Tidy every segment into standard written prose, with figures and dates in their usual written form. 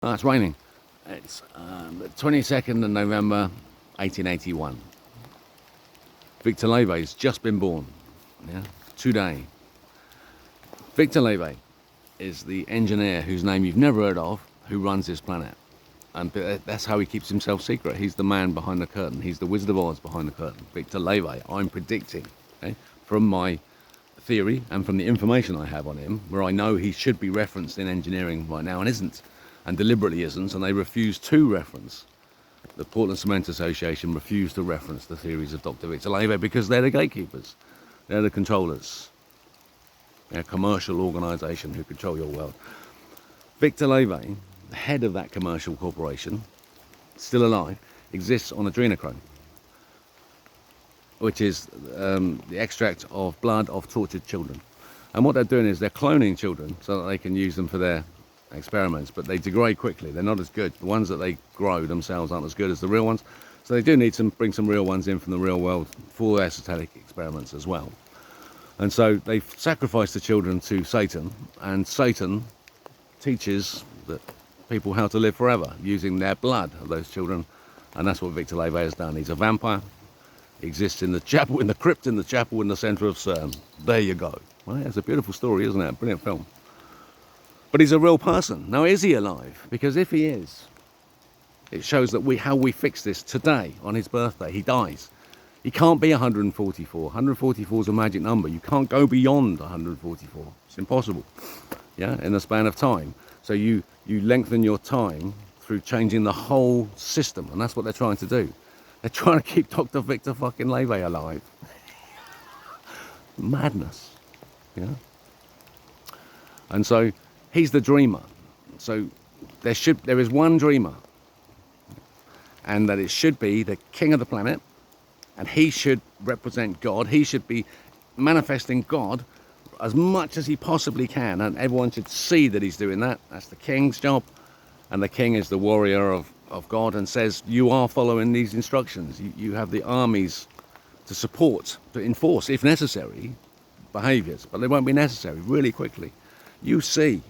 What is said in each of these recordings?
Oh, it's raining. It's the 22nd of November, 1881. Victor Lewe's just been born. Yeah, today. Victor Lewe is the engineer whose name you've never heard of, who runs this planet. And that's how he keeps himself secret. He's the man behind the curtain. He's the Wizard of Oz behind the curtain. Victor Lewe. I'm predicting, okay, from my theory and from the information I have on him, where I know he should be referenced in engineering right now and isn't, and deliberately isn't, and they refuse to reference. The Portland Cement Association refused to reference the theories of Dr. Victor Lewe because they're the gatekeepers. They're the controllers. They're a commercial organisation who control your world. Victor Lewe, the head of that commercial corporation, still alive, exists on adrenochrome, which is the extract of blood of tortured children. And what they're doing is they're cloning children so that they can use them for their experiments, but they degrade quickly. They're not as good. The ones that they grow themselves aren't as good as the real ones. So they do need to bring some real ones in from the real world for their satanic experiments as well. And so they sacrifice the children to Satan, and Satan teaches that people how to live forever using their blood of those children. And that's what Victor Lewe has done. He's a vampire. He exists in the chapel, in the crypt in the chapel in the centre of CERN. There you go. Right? It's a beautiful story, isn't it? A brilliant film. But he's a real person. Now, is he alive? Because if he is, it shows that how we fix this today on his birthday. He dies. He can't be 144. 144 is a magic number. You can't go beyond 144. It's impossible. Yeah, in the span of time. So you lengthen your time through changing the whole system, and that's what they're trying to do. They're trying to keep Dr. Victor fucking Lewe alive. Madness. Yeah. And so he's the dreamer. So there is one dreamer, and that it should be the king of the planet, and he should represent God. He should be manifesting God as much as he possibly can, and everyone should see that he's doing that. That's the king's job, and the king is the warrior of God and says, you are following these instructions. You have the armies to support, to enforce, if necessary, behaviours, but they won't be necessary really quickly. You see,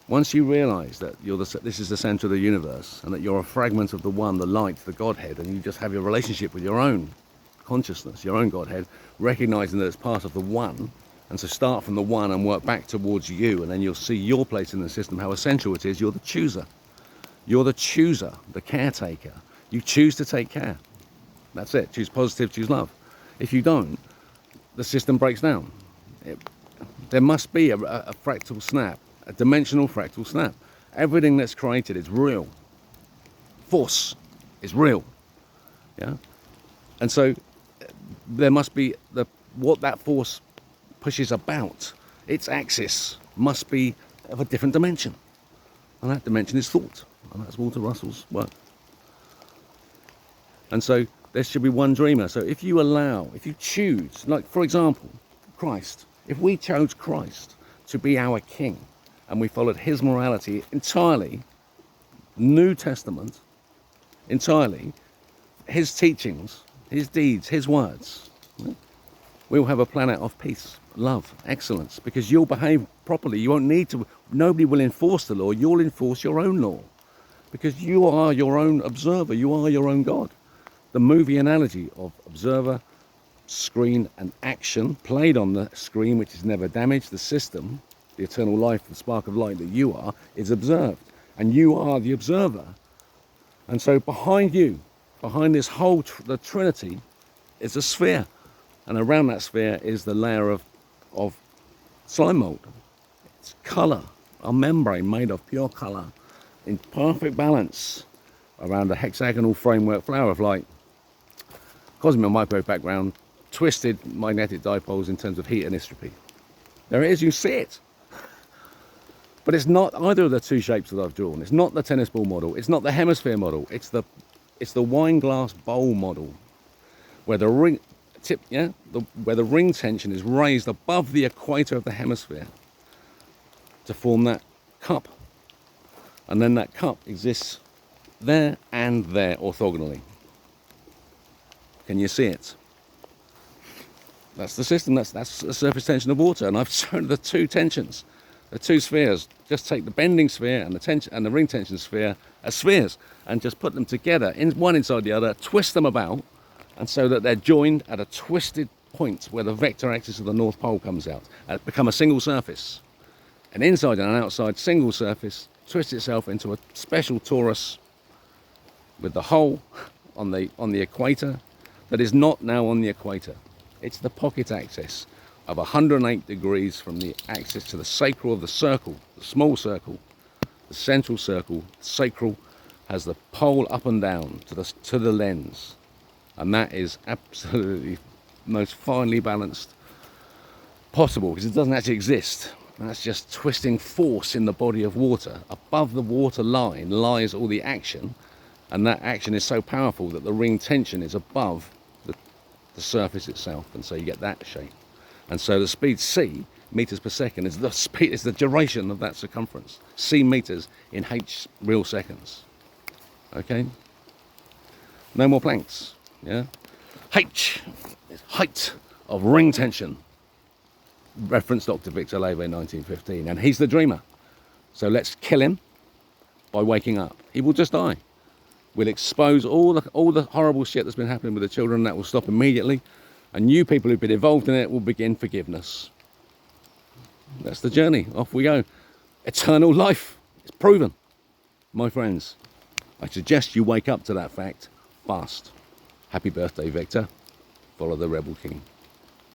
once you realise that this is the centre of the universe, and that you're a fragment of the one, the light, the Godhead, and you just have your relationship with your own consciousness, your own Godhead, recognising that it's part of the one, and so start from the one and work back towards you, and then you'll see your place in the system, how essential it is. You're the chooser. You're the chooser, the caretaker. You choose to take care. That's it. Choose positive, choose love. If you don't, the system breaks down. There must be a fractal snap, a dimensional fractal snap. Everything that's created is real. Force is real. Yeah? And so there must be what that force pushes about, its axis must be of a different dimension. And that dimension is thought. And that's Walter Russell's work. And so there should be one dreamer. So if you choose, like for example, Christ, if we chose Christ to be our king and we followed his morality entirely, New Testament, entirely, his teachings, his deeds, his words, we'll have a planet of peace, love, excellence, because you'll behave properly. You won't need to, nobody will enforce the law, you'll enforce your own law. Because you are your own observer, you are your own God. The movie analogy of observer, screen and action played on the screen, which is never damaged, the system, the eternal life, the spark of light that you are, is observed. And you are the observer. And so behind you, behind this whole, the Trinity, is a sphere. And around that sphere is the layer of slime mold. It's colour, a membrane made of pure colour, in perfect balance around a hexagonal framework flower of light. Cosmic microwave background, twisted magnetic dipoles in terms of heat and entropy. There it is, you see it. But it's not either of the two shapes that I've drawn. It's not the tennis ball model. It's not the hemisphere model. It's the wine glass bowl model, where the ring tip, where the ring tension is raised above the equator of the hemisphere to form that cup. And then that cup exists there and there orthogonally. Can you see it? That's the system. That's the surface tension of water. And I've shown the two tensions. The two spheres, just take the bending sphere and the tension and the ring tension sphere as spheres and just put them together, one inside the other, twist them about, and so that they're joined at a twisted point where the vector axis of the North Pole comes out and become a single surface. An inside and an outside single surface twists itself into a special torus with the hole on the equator that is not now on the equator. It's the pocket axis of 108 degrees from the axis to the sacral of the circle, the small circle, the central circle. Sacral has the pole up and down to the lens, and that is absolutely most finely balanced possible, because it doesn't actually exist. That's just twisting force in the body of water. Above the water line lies all the action, and that action is so powerful that the ring tension is above the surface itself, and so you get that shape. And so the speed c, meters per second, is the duration of that circumference. C meters in h real seconds. Okay? No more Plancks. Yeah? H is height of ring tension. Reference Dr. Victor Lewe, 1915, and he's the dreamer. So let's kill him by waking up. He will just die. We'll expose all the horrible shit that's been happening with the children. That will stop immediately, and new people who've been involved in it will begin forgiveness. That's the journey. Off we go. Eternal life. It's proven. My friends, I suggest you wake up to that fact fast. Happy birthday, Victor. Follow the Rebel King.